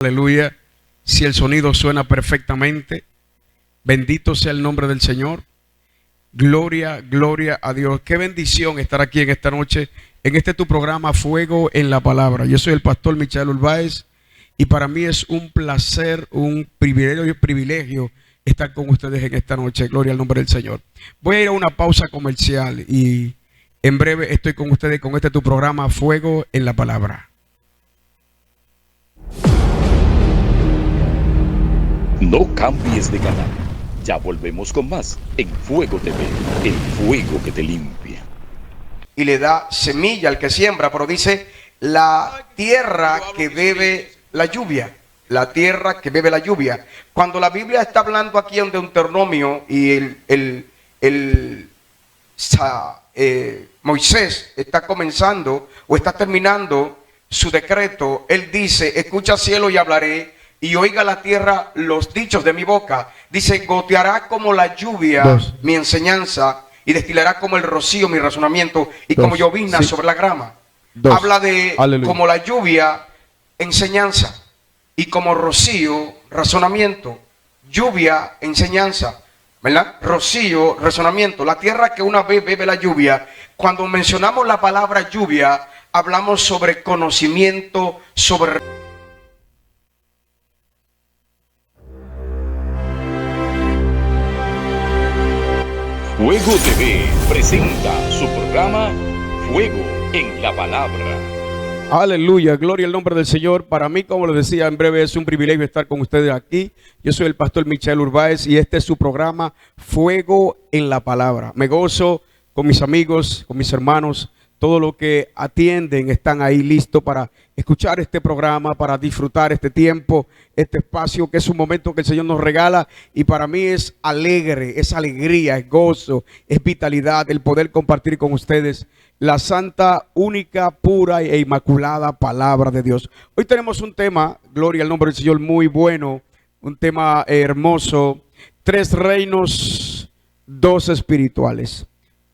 Aleluya. Si el sonido suena perfectamente, bendito sea el nombre del Señor. Gloria, gloria a Dios. Qué bendición estar aquí en esta noche, en este tu programa Fuego en la Palabra. Yo soy el pastor Michael Urbáez y para mí es un placer, un privilegio estar con ustedes en esta noche. Gloria al nombre del Señor. Voy a ir a una pausa comercial y en breve estoy con ustedes con este tu programa Fuego en la Palabra. No cambies de canal. Ya volvemos con más en Fuego TV, el fuego que te limpia. Y le da semilla al que siembra, pero dice la tierra que bebe la lluvia. La tierra que bebe la lluvia. Cuando la Biblia está hablando aquí en Deuteronomio y Moisés está comenzando o está terminando su decreto, él dice: escucha cielo y hablaré, y oiga la tierra los dichos de mi boca. Dice: goteará como la lluvia mi enseñanza, y destilará como el rocío mi razonamiento, y como llovizna sobre la grama. Habla de como la lluvia, enseñanza, y como rocío, razonamiento. Lluvia, enseñanza, ¿verdad? Rocío, razonamiento. La tierra que una vez bebe la lluvia. Cuando mencionamos la palabra lluvia, hablamos sobre conocimiento, sobre... Fuego TV presenta su programa Fuego en la Palabra. Aleluya, gloria al nombre del Señor. Para mí, como les decía, en breve es un privilegio estar con ustedes aquí. Yo soy el pastor Michael Urbáez y este es su programa Fuego en la Palabra. Me gozo con mis amigos, con mis hermanos. Todo lo que atienden están ahí listos para escuchar este programa, para disfrutar este tiempo, este espacio que es un momento que el Señor nos regala. Y para mí es alegre, es alegría, es gozo, es vitalidad el poder compartir con ustedes la santa, única, pura e inmaculada palabra de Dios. Hoy tenemos un tema, gloria al nombre del Señor, muy bueno, un tema hermoso: 3 reinos, 2 espirituales.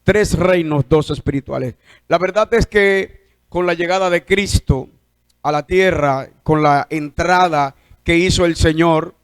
3 reinos, 2 espirituales. La verdad es que con la llegada de Cristo a la tierra, con la entrada que hizo el Señor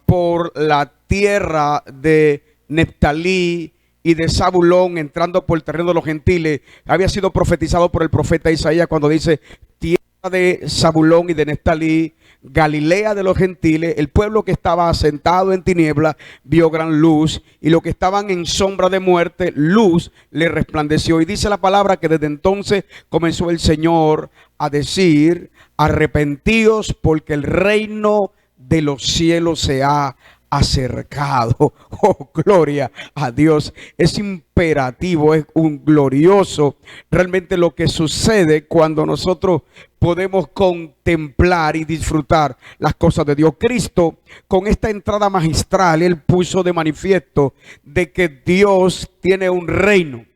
por la tierra de Neftalí y de Zabulón, entrando por el terreno de los gentiles, había sido profetizado por el profeta Isaías cuando dice: tierra de Zabulón y de Neftalí, Galilea de los gentiles, el pueblo que estaba asentado en tinieblas vio gran luz, y los que estaban en sombra de muerte, luz le resplandeció. Y dice la palabra que desde entonces comenzó el Señor a decir: arrepentíos, porque el reino de los cielos se ha acercado. Oh, gloria a Dios. Es imperativo, es un glorioso realmente lo que sucede cuando nosotros podemos contemplar y disfrutar las cosas de Dios. Cristo, con esta entrada magistral, él puso de manifiesto de que Dios tiene un reino,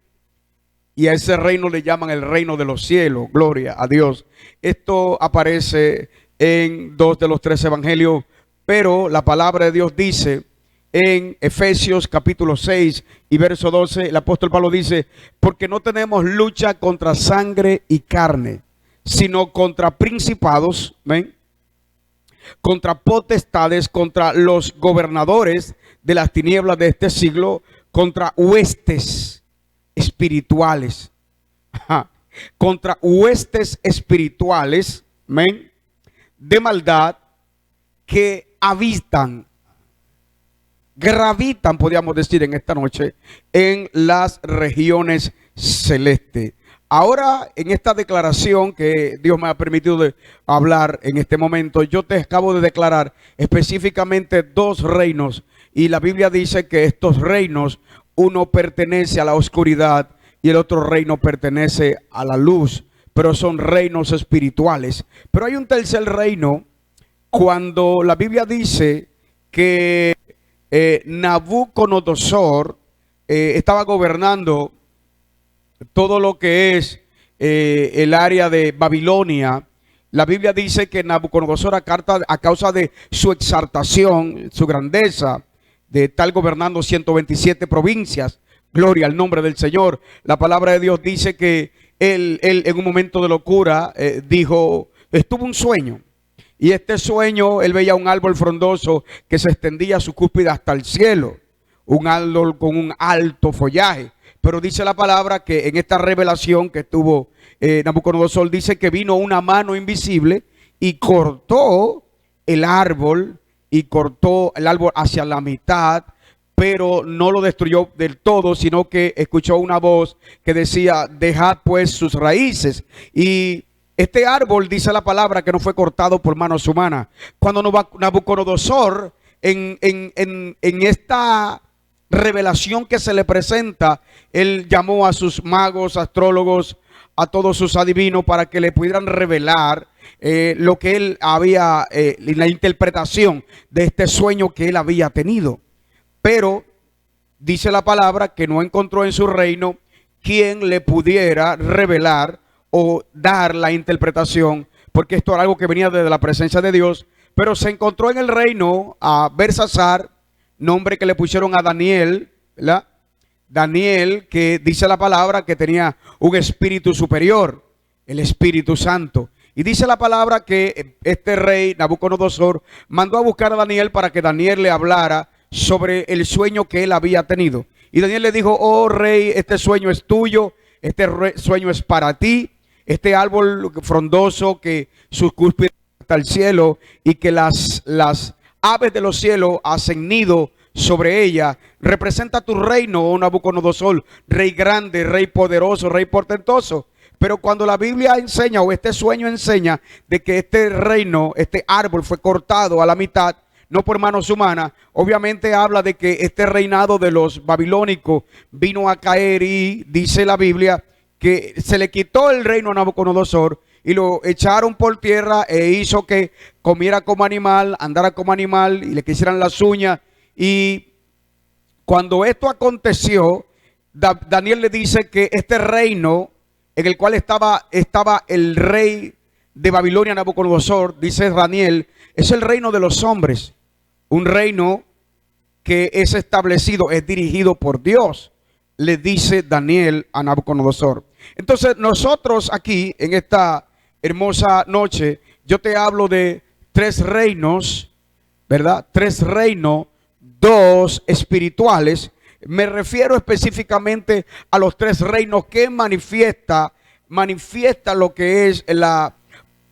y a ese reino le llaman el reino de los cielos. Gloria a Dios. Esto aparece en 2 de los 3 evangelios, pero la palabra de Dios dice en Efesios capítulo 6 y verso 12, el apóstol Pablo dice: porque no tenemos lucha contra sangre y carne, sino contra principados, ¿ven?, contra potestades, contra los gobernadores de las tinieblas de este siglo, contra huestes espirituales. Contra huestes espirituales, ¿ven?, de maldad que gravitan, podríamos decir en esta noche, en las regiones celestes. Ahora, en esta declaración que Dios me ha permitido hablar en este momento, yo te acabo de declarar específicamente 2 reinos, y la Biblia dice que estos reinos, uno pertenece a la oscuridad y el otro reino pertenece a la luz, pero son reinos espirituales. Pero hay un tercer reino. Cuando la Biblia dice que Nabucodonosor estaba gobernando todo lo que es el área de Babilonia, la Biblia dice que Nabucodonosor, a causa de su exaltación, su grandeza, de estar gobernando 127 provincias, gloria al nombre del Señor, la palabra de Dios dice que él en un momento de locura dijo, tuvo un sueño. Y este sueño, él veía un árbol frondoso que se extendía su cúspide hasta el cielo, un árbol con un alto follaje. Pero dice la palabra que en esta revelación que tuvo Nabucodonosor, dice que vino una mano invisible y cortó el árbol hacia la mitad, pero no lo destruyó del todo, sino que escuchó una voz que decía: dejad pues sus raíces. Y este árbol, dice la palabra, que no fue cortado por manos humanas. Cuando Nabucodonosor, en esta revelación que se le presenta, él llamó a sus magos, astrólogos, a todos sus adivinos para que le pudieran revelar lo que él había, la interpretación de este sueño que él había tenido. Pero dice la palabra que no encontró en su reino quien le pudiera revelar o dar la interpretación, porque esto era algo que venía desde la presencia de Dios. Pero se encontró en el reino a Belsasar, nombre que le pusieron a Daniel, ¿verdad? Daniel, que dice la palabra que tenía un espíritu superior, el Espíritu Santo. Y dice la palabra que este rey Nabucodonosor mandó a buscar a Daniel para que Daniel le hablara sobre el sueño que él había tenido. Y Daniel le dijo: oh rey, este sueño es tuyo, este sueño es para ti. Este árbol frondoso que sus cúspides hasta el cielo y que las aves de los cielos hacen nido sobre ella, representa tu reino, oh Nabucodonosor, rey grande, rey poderoso, rey portentoso. Pero cuando la Biblia enseña, o este sueño enseña, de que este reino, este árbol fue cortado a la mitad, no por manos humanas, obviamente habla de que este reinado de los babilónicos vino a caer, y dice la Biblia que se le quitó el reino a Nabucodonosor y lo echaron por tierra, e hizo que comiera como animal, andara como animal, y le quisieran las uñas. Y cuando esto aconteció, Daniel le dice que este reino en el cual estaba el rey de Babilonia, Nabucodonosor, dice Daniel, es el reino de los hombres, un reino que es establecido, es dirigido por Dios, le dice Daniel a Nabucodonosor. Entonces nosotros aquí en esta hermosa noche, yo te hablo de tres reinos, ¿verdad? Tres reinos, dos espirituales. Me refiero específicamente a los tres reinos que manifiesta lo que es la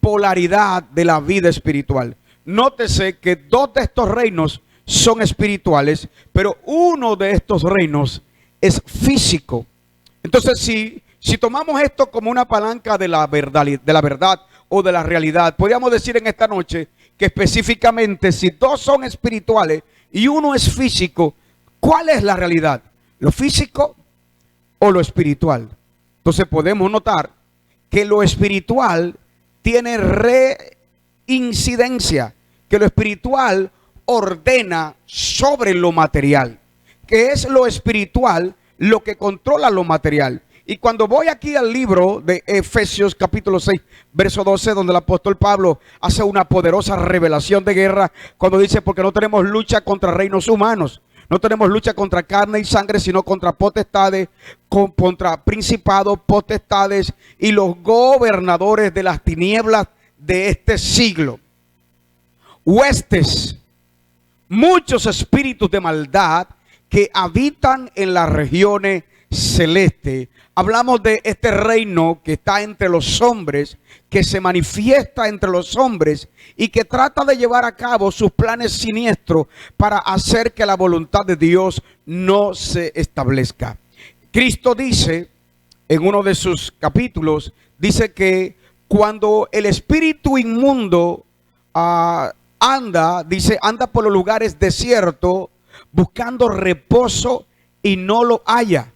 polaridad de la vida espiritual. Nótese que dos de estos reinos son espirituales, pero uno de estos reinos es físico. Entonces, si tomamos esto como una palanca de la verdad o de la realidad, podríamos decir en esta noche que específicamente, si dos son espirituales y uno es físico, ¿cuál es la realidad? ¿Lo físico o lo espiritual? Entonces podemos notar que lo espiritual tiene reincidencia, que lo espiritual ordena sobre lo material, que es lo espiritual lo que controla lo material. Y cuando voy aquí al libro de Efesios capítulo 6, verso 12, donde el apóstol Pablo hace una poderosa revelación de guerra, cuando dice: porque no tenemos lucha contra reinos humanos, no tenemos lucha contra carne y sangre, sino contra potestades, contra principados, potestades y los gobernadores de las tinieblas de este siglo. Huestes, muchos espíritus de maldad que habitan en las regiones celestes. Hablamos de este reino que está entre los hombres, que se manifiesta entre los hombres y que trata de llevar a cabo sus planes siniestros para hacer que la voluntad de Dios no se establezca. Cristo dice en uno de sus capítulos, dice que cuando el espíritu inmundo anda por los lugares desiertos buscando reposo y no lo halla.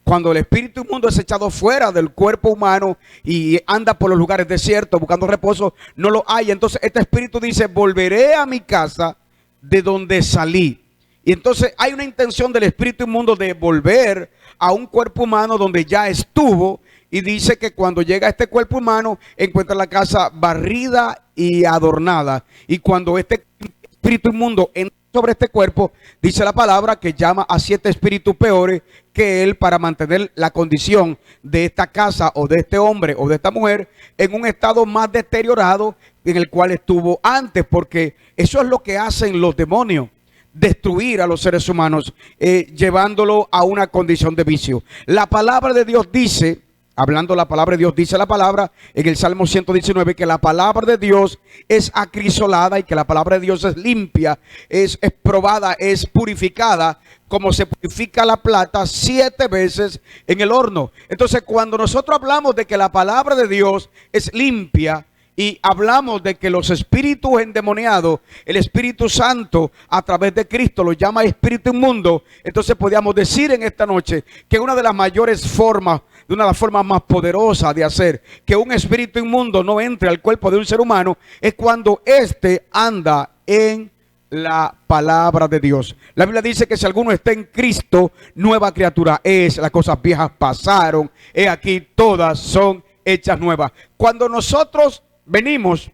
Cuando el espíritu inmundo es echado fuera del cuerpo humano y anda por los lugares desiertos buscando reposo, no lo halla. Entonces este espíritu dice: volveré a mi casa de donde salí. Y entonces hay una intención del espíritu inmundo de volver a un cuerpo humano donde ya estuvo. Y dice que cuando llega a este cuerpo humano encuentra la casa barrida y adornada. Y cuando este espíritu inmundo entra sobre este cuerpo, dice la palabra que llama a 7 espíritus peores que él, para mantener la condición de esta casa o de este hombre o de esta mujer en un estado más deteriorado en el cual estuvo antes, porque eso es lo que hacen los demonios, destruir a los seres humanos, llevándolo a una condición de vicio. La palabra de Dios dice, hablando la palabra de Dios, dice la palabra en el Salmo 119, que la palabra de Dios es acrisolada y que la palabra de Dios es limpia, es probada, es purificada, como se purifica la plata 7 veces en el horno. Entonces, cuando nosotros hablamos de que la palabra de Dios es limpia, y hablamos de que los espíritus endemoniados, el Espíritu Santo a través de Cristo lo llama espíritu inmundo, entonces podríamos decir en esta noche que una de las mayores formas, de una de las formas más poderosas de hacer que un espíritu inmundo no entre al cuerpo de un ser humano es cuando éste anda en la palabra de Dios. La Biblia dice que si alguno está en Cristo, nueva criatura es, las cosas viejas pasaron, he aquí todas son hechas nuevas. Cuando nosotros venimos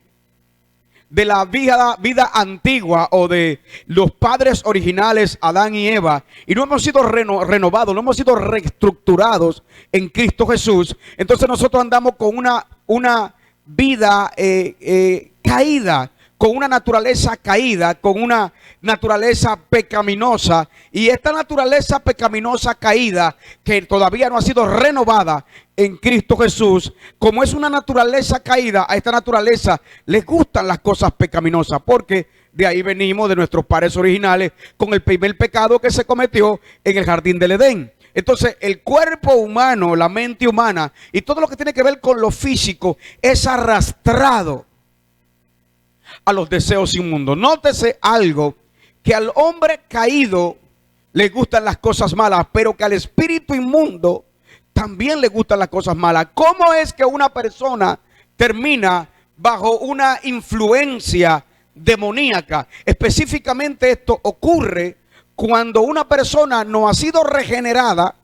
de la vida antigua o de los padres originales, Adán y Eva, y no hemos sido renovados, no hemos sido reestructurados en Cristo Jesús, entonces nosotros andamos con una vida caída, con una naturaleza caída, con una naturaleza pecaminosa, y esta naturaleza pecaminosa caída que todavía no ha sido renovada en Cristo Jesús, como es una naturaleza caída, a esta naturaleza les gustan las cosas pecaminosas, porque de ahí venimos de nuestros padres originales con el primer pecado que se cometió en el jardín del Edén. Entonces el cuerpo humano, la mente humana y todo lo que tiene que ver con lo físico es arrastrado a los deseos inmundos. Nótese algo, que al hombre caído le gustan las cosas malas, pero que al espíritu inmundo también le gustan las cosas malas. ¿Cómo es que una persona termina bajo una influencia demoníaca? Específicamente esto ocurre cuando una persona no ha sido regenerada,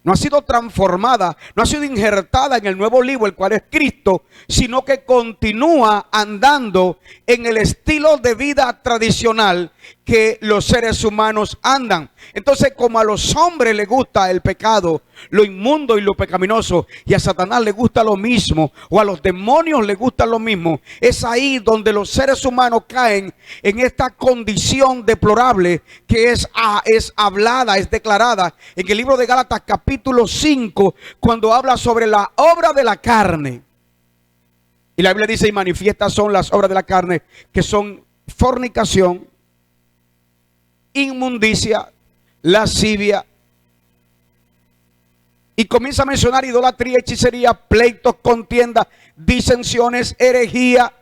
no ha sido transformada, no ha sido injertada en el nuevo libro, el cual es Cristo, sino que continúa andando en el estilo de vida tradicional que los seres humanos andan. Entonces, como a los hombres les gusta el pecado, lo inmundo y lo pecaminoso, y a Satanás le gusta lo mismo, o a los demonios les gusta lo mismo, es ahí donde los seres humanos caen en esta condición deplorable que es hablada, es declarada en el libro de Gálatas capítulo 5, cuando habla sobre la obra de la carne. Y la Biblia dice, y manifiestas son las obras de la carne, que son fornicación, inmundicia, lascivia, y comienza a mencionar idolatría, hechicería, pleitos, contiendas, disensiones, herejía,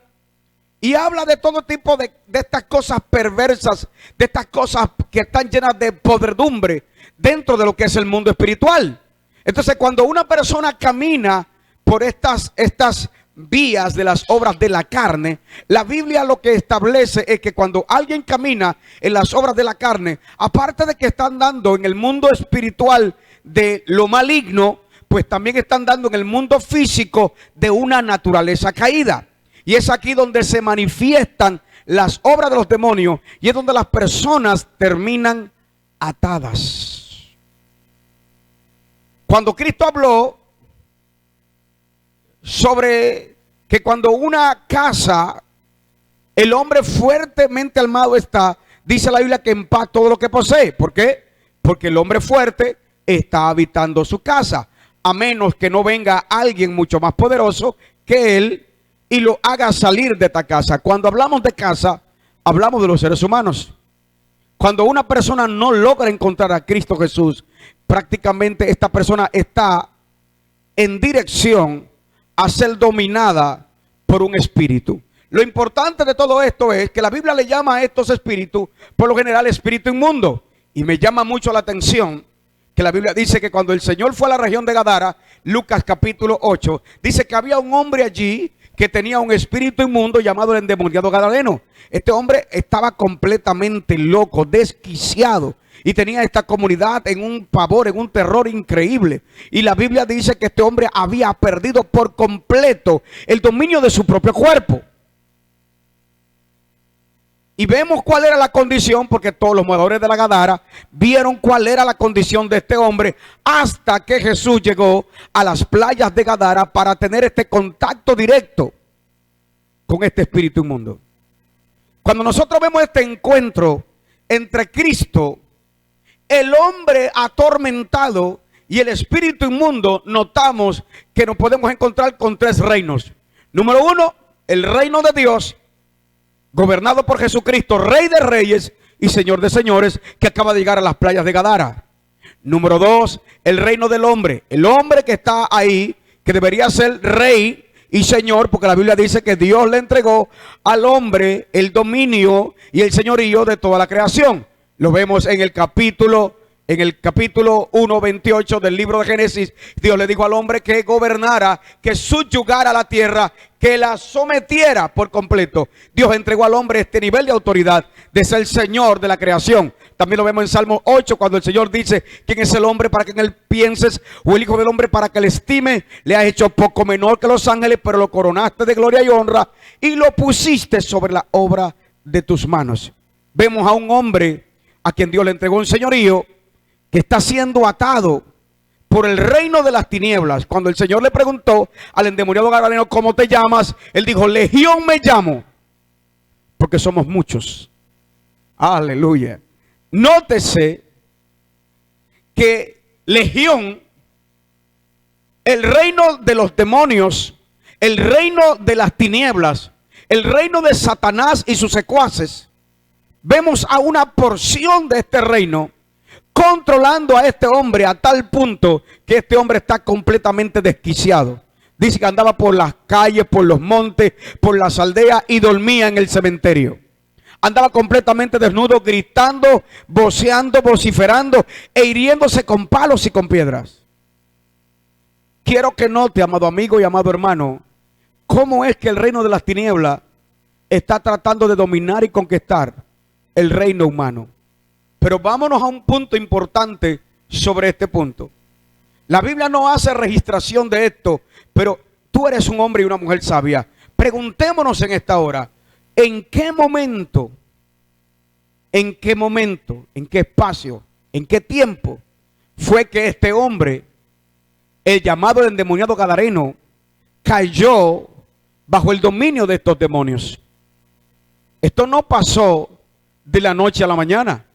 y habla de todo tipo de estas cosas perversas, de estas cosas que están llenas de podredumbre dentro de lo que es el mundo espiritual. Entonces, cuando una persona camina por estas vías de las obras de la carne, la Biblia lo que establece es que cuando alguien camina en las obras de la carne, aparte de que están dando en el mundo espiritual de lo maligno, pues también están dando en el mundo físico de una naturaleza caída. Y es aquí donde se manifiestan las obras de los demonios, y es donde las personas terminan atadas. Cuando Cristo habló sobre que cuando una casa, el hombre fuertemente armado está, dice la Biblia que en paz todo lo que posee. ¿Por qué? Porque el hombre fuerte está habitando su casa, a menos que no venga alguien mucho más poderoso que él y lo haga salir de esta casa. Cuando hablamos de casa, hablamos de los seres humanos. Cuando una persona no logra encontrar a Cristo Jesús, prácticamente esta persona está en dirección a ser dominada por un espíritu. Lo importante de todo esto es que la Biblia le llama a estos espíritus, por lo general, espíritu inmundo. Y me llama mucho la atención que la Biblia dice que cuando el Señor fue a la región de Gadara, Lucas capítulo 8, dice que había un hombre allí que tenía un espíritu inmundo llamado el endemoniado gadareno. Este hombre estaba completamente loco, desquiciado, y tenía esta comunidad en un pavor, en un terror increíble. Y la Biblia dice que este hombre había perdido por completo el dominio de su propio cuerpo. Y vemos cuál era la condición, porque todos los moradores de la Gadara vieron cuál era la condición de este hombre, hasta que Jesús llegó a las playas de Gadara para tener este contacto directo con este espíritu inmundo. Cuando nosotros vemos este encuentro entre Cristo, el hombre atormentado y el espíritu inmundo, notamos que nos podemos encontrar con tres reinos. Número uno, el reino de Dios, gobernado por Jesucristo, Rey de Reyes y Señor de Señores, que acaba de llegar a las playas de Gadara. Número dos, el reino del hombre, el hombre que está ahí, que debería ser rey y señor, porque la Biblia dice que Dios le entregó al hombre el dominio y el señorío de toda la creación. Lo vemos en el capítulo 1:28 del libro de Génesis. Dios le dijo al hombre que gobernara, que subyugara la tierra, que la sometiera por completo. Dios entregó al hombre este nivel de autoridad de ser Señor de la creación. También lo vemos en Salmo 8, cuando el Señor dice: ¿quién es el hombre para que en él pienses? O el hijo del hombre para que le estime. Le has hecho poco menor que los ángeles, pero lo coronaste de gloria y honra y lo pusiste sobre la obra de tus manos. Vemos a un hombre a quien Dios le entregó un señorío, que está siendo atado por el reino de las tinieblas. Cuando el Señor le preguntó al endemoniado gadareno: ¿cómo te llamas? Él dijo: Legión me llamo, porque somos muchos. Aleluya. Nótese que Legión, el reino de los demonios, el reino de las tinieblas, el reino de Satanás y sus secuaces, vemos a una porción de este reino controlando a este hombre a tal punto que este hombre está completamente desquiciado. Dice que andaba por las calles, por los montes, por las aldeas y dormía en el cementerio. Andaba completamente desnudo, gritando, voceando, vociferando e hiriéndose con palos y con piedras. Quiero que note, amado amigo y amado hermano, cómo es que el reino de las tinieblas está tratando de dominar y conquistar el reino humano. Pero vámonos a un punto importante sobre este punto. La Biblia no hace registración de esto, pero tú eres un hombre y una mujer sabia. Preguntémonos en esta hora: ¿en qué momento, en qué espacio, en qué tiempo fue que este hombre, el llamado el endemoniado gadareno, cayó bajo el dominio de estos demonios? Esto no pasó de la noche a la mañana.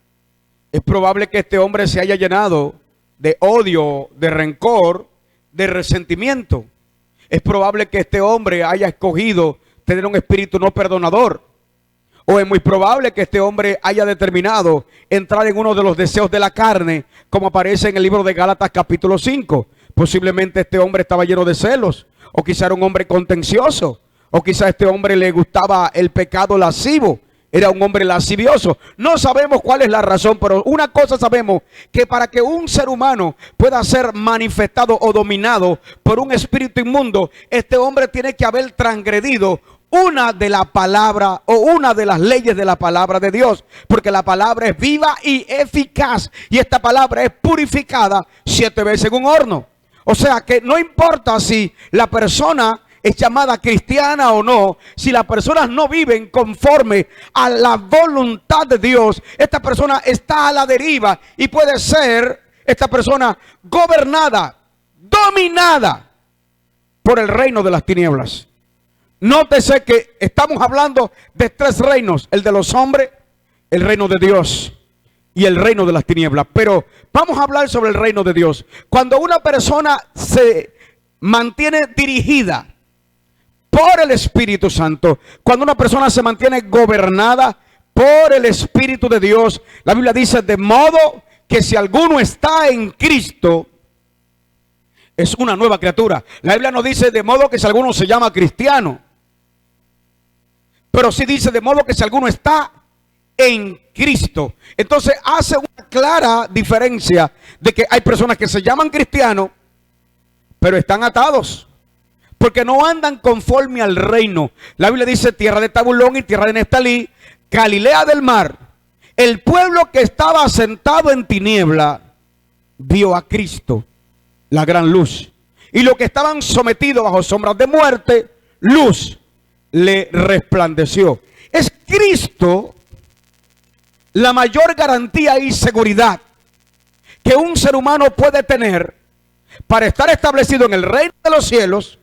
Es probable que este hombre se haya llenado de odio, de rencor, de resentimiento. Es probable que este hombre haya escogido tener un espíritu no perdonador. O es muy probable que este hombre haya determinado entrar en uno de los deseos de la carne, como aparece en el libro de Gálatas capítulo 5. Posiblemente este hombre estaba lleno de celos, o quizá era un hombre contencioso, o quizá a este hombre le gustaba el pecado lascivo. Era un hombre lascivioso. No sabemos cuál es la razón, pero una cosa sabemos: que para que un ser humano pueda ser manifestado o dominado por un espíritu inmundo, este hombre tiene que haber transgredido una de la palabra o una de las leyes de la palabra de Dios, porque la palabra es viva y eficaz, y esta palabra es purificada 7 veces en un horno. O sea que no importa si la persona es llamada cristiana o no, si las personas no viven conforme a la voluntad de Dios, esta persona está a la deriva y puede ser esta persona gobernada, dominada por el reino de las tinieblas. Nótese que estamos hablando de 3 reinos: el de los hombres, el reino de Dios y el reino de las tinieblas. Pero vamos a hablar sobre el reino de Dios. Cuando una persona se mantiene dirigida por el Espíritu Santo, cuando una persona se mantiene gobernada por el Espíritu de Dios, la Biblia dice: de modo que si alguno está en Cristo, es una nueva criatura. La Biblia no dice de modo que si alguno se llama cristiano, pero sí dice de modo que si alguno está en Cristo. Entonces hace una clara diferencia de que hay personas que se llaman cristianos, pero están atados, porque no andan conforme al reino. La Biblia dice: tierra de Tabulón y tierra de Neftalí, Galilea del mar. El pueblo que estaba sentado en tiniebla vio a Cristo, la gran luz. Y los que estaban sometidos bajo sombras de muerte, luz le resplandeció. Es Cristo la mayor garantía y seguridad que un ser humano puede tener para estar establecido en el reino de los cielos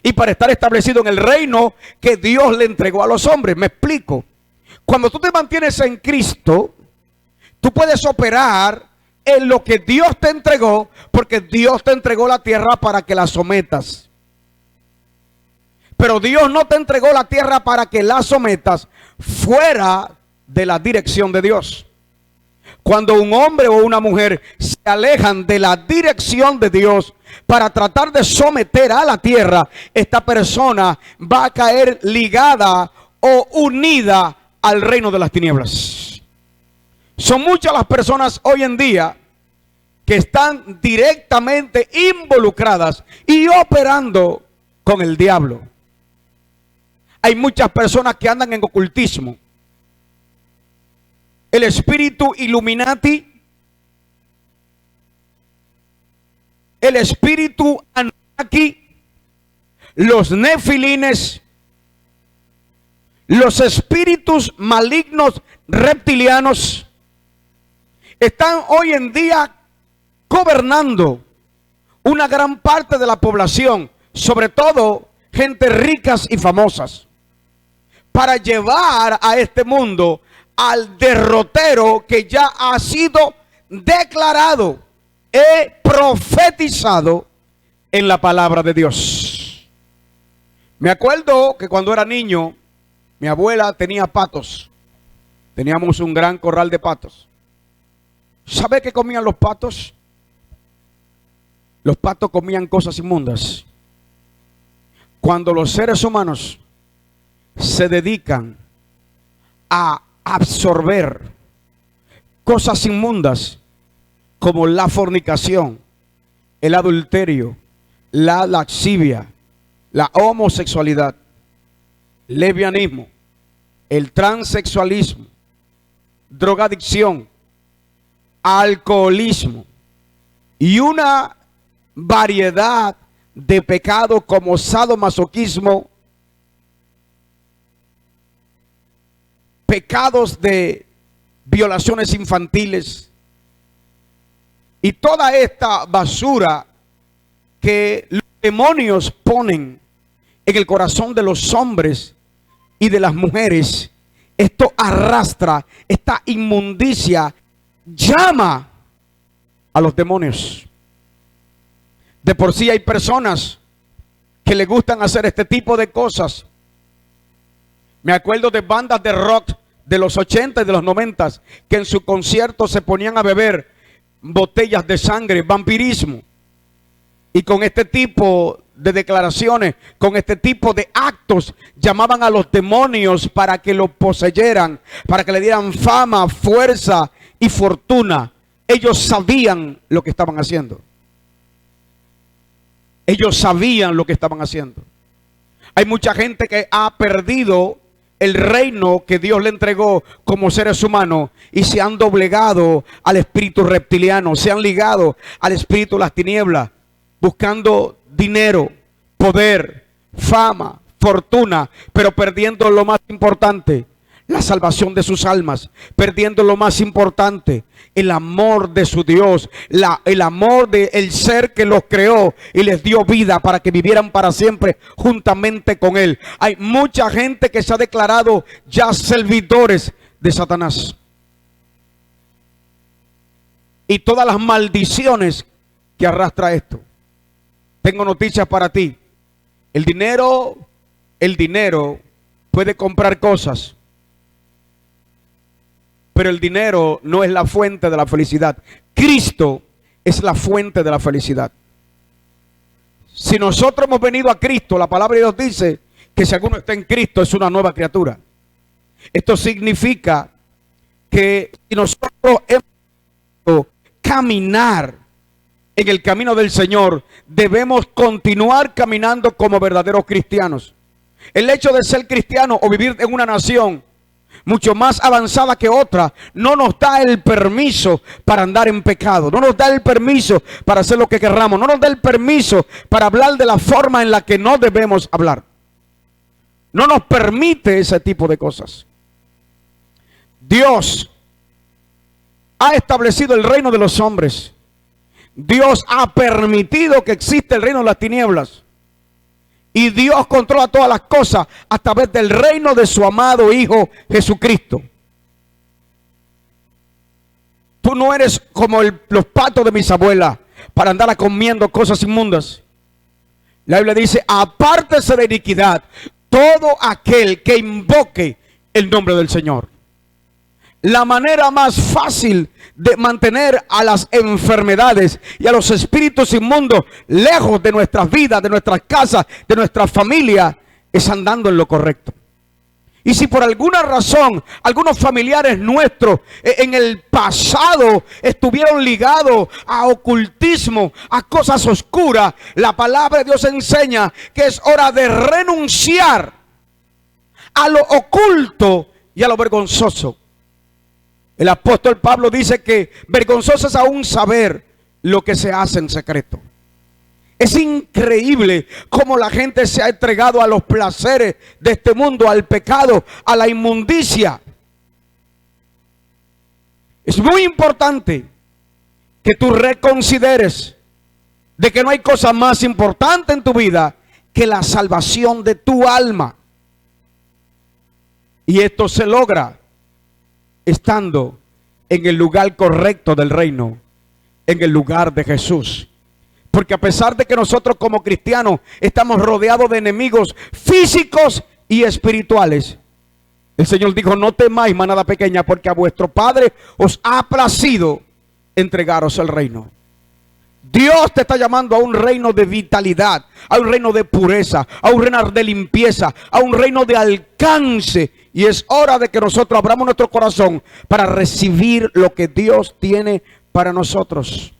y para estar establecido en el reino que Dios le entregó a los hombres. Me explico. Cuando tú te mantienes en Cristo, tú puedes operar en lo que Dios te entregó, porque Dios te entregó la tierra para que la sometas. Pero Dios no te entregó la tierra para que la sometas fuera de la dirección de Dios. Cuando un hombre o una mujer se alejan de la dirección de Dios para tratar de someter a la tierra, esta persona va a caer ligada o unida al reino de las tinieblas. Son muchas las personas hoy en día que están directamente involucradas y operando con el diablo. Hay muchas personas que andan en ocultismo. El espíritu Illuminati, el espíritu Anunnaki, los nefilines, los espíritus malignos reptilianos están hoy en día gobernando una gran parte de la población, sobre todo gente ricas y famosas, para llevar a este mundo al derrotero que ya ha sido declarado y profetizado en la palabra de Dios. Me acuerdo que cuando era niño, mi abuela tenía patos. Teníamos un gran corral de patos. ¿Sabe qué comían los patos? Los patos comían cosas inmundas. Cuando los seres humanos se dedican a absorber cosas inmundas como la fornicación, el adulterio, la lascivia, la homosexualidad, el lesbianismo, el transexualismo, drogadicción, alcoholismo y una variedad de pecados como sadomasoquismo, pecados de violaciones infantiles y toda esta basura que los demonios ponen en el corazón de los hombres y de las mujeres. Esto arrastra, esta inmundicia llama a los demonios. De por sí hay personas que le gustan hacer este tipo de cosas. Me acuerdo de bandas de rock de los 80 y de los 90 que en su concierto se ponían a beber botellas de sangre, vampirismo. Y con este tipo de declaraciones, con este tipo de actos, llamaban a los demonios para que lo poseyeran, para que le dieran fama, fuerza y fortuna. Ellos sabían lo que estaban haciendo. Ellos sabían lo que estaban haciendo. Hay mucha gente que ha perdido el reino que Dios le entregó como seres humanos y se han doblegado al espíritu reptiliano, se han ligado al espíritu de las tinieblas, buscando dinero, poder, fama, fortuna, pero perdiendo lo más importante, la salvación de sus almas, perdiendo lo más importante, el amor de su Dios, el amor del ser que los creó y les dio vida para que vivieran para siempre juntamente con Él. Hay mucha gente que se ha declarado ya servidores de Satanás. Y todas las maldiciones que arrastra esto. Tengo noticias para ti. El dinero puede comprar cosas, pero el dinero no es la fuente de la felicidad. Cristo es la fuente de la felicidad. Si nosotros hemos venido a Cristo, la palabra de Dios dice que si alguno está en Cristo es una nueva criatura. Esto significa que si nosotros hemos caminar en el camino del Señor, debemos continuar caminando como verdaderos cristianos. El hecho de ser cristiano o vivir en una nación mucho más avanzada que otra no nos da el permiso para andar en pecado, no nos da el permiso para hacer lo que querramos, no nos da el permiso para hablar de la forma en la que no debemos hablar. No nos permite ese tipo de cosas. Dios ha establecido el reino de los hombres. Dios ha permitido que exista el reino de las tinieblas. Y Dios controla todas las cosas a través del reino de su amado Hijo Jesucristo. Tú no eres como los patos de mis abuelas para andar comiendo cosas inmundas. La Biblia dice: apártese de iniquidad todo aquel que invoque el nombre del Señor. La manera más fácil de mantener a las enfermedades y a los espíritus inmundos lejos de nuestras vidas, de nuestras casas, de nuestra familia, es andando en lo correcto. Y si por alguna razón algunos familiares nuestros en el pasado estuvieron ligados a ocultismo, a cosas oscuras, la palabra de Dios enseña que es hora de renunciar a lo oculto y a lo vergonzoso. El apóstol Pablo dice que vergonzoso es aún saber lo que se hace en secreto. Es increíble cómo la gente se ha entregado a los placeres de este mundo, al pecado, a la inmundicia. Es muy importante que tú reconsideres de que no hay cosa más importante en tu vida que la salvación de tu alma. Y esto se logra estando en el lugar correcto del reino, en el lugar de Jesús. Porque a pesar de que nosotros como cristianos estamos rodeados de enemigos físicos y espirituales, el Señor dijo: no temáis, manada pequeña, porque a vuestro Padre os ha placido entregaros el reino. Dios te está llamando a un reino de vitalidad, a un reino de pureza, a un reino de limpieza, a un reino de alcance. Y es hora de que nosotros abramos nuestro corazón para recibir lo que Dios tiene para nosotros.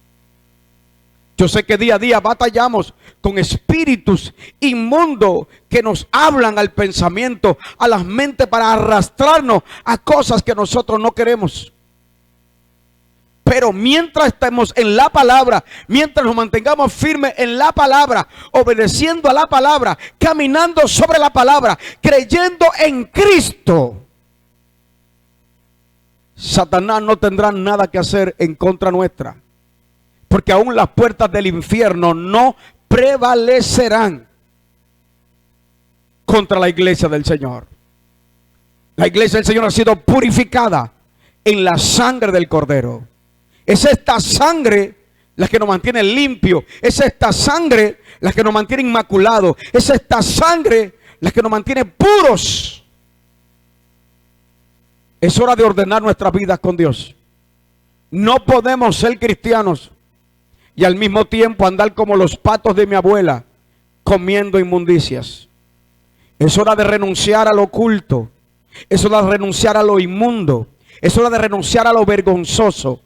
Yo sé que día a día batallamos con espíritus inmundos que nos hablan al pensamiento, a las mentes, para arrastrarnos a cosas que nosotros no queremos. Pero mientras estemos en la palabra, mientras nos mantengamos firmes en la palabra, obedeciendo a la palabra, caminando sobre la palabra, creyendo en Cristo, Satanás no tendrá nada que hacer en contra nuestra. Porque aún las puertas del infierno no prevalecerán contra la iglesia del Señor. La iglesia del Señor ha sido purificada en la sangre del Cordero. Es esta sangre la que nos mantiene limpio. Es esta sangre la que nos mantiene inmaculados. Es esta sangre la que nos mantiene puros. Es hora de ordenar nuestras vidas con Dios. No podemos ser cristianos y al mismo tiempo andar como los patos de mi abuela, comiendo inmundicias. Es hora de renunciar a lo oculto. Es hora de renunciar a lo inmundo. Es hora de renunciar a lo vergonzoso.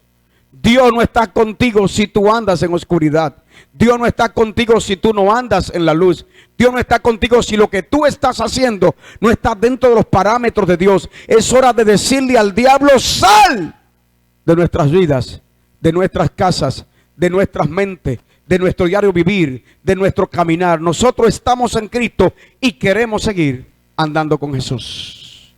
Dios no está contigo si tú andas en oscuridad. Dios no está contigo si tú no andas en la luz. Dios no está contigo si lo que tú estás haciendo no está dentro de los parámetros de Dios. Es hora de decirle al diablo: sal de nuestras vidas, de nuestras casas, de nuestras mentes, de nuestro diario vivir, de nuestro caminar. Nosotros estamos en Cristo y queremos seguir andando con Jesús.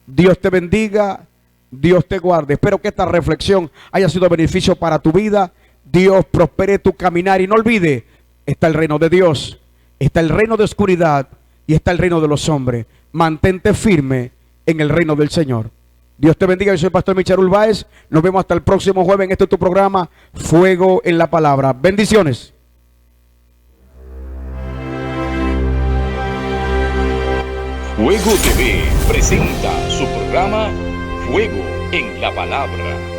Dios te bendiga, Dios te guarde. Espero que esta reflexión haya sido de beneficio para tu vida. Dios prospere tu caminar y no olvide, está el reino de Dios, está el reino de oscuridad y está el reino de los hombres. Mantente firme en el reino del Señor. Dios te bendiga. Yo soy el pastor Michel Urbáez. Nos vemos hasta el próximo jueves en este tu programa, Fuego en la Palabra. Bendiciones. Fuego TV presenta su programa Fuego en la Palabra.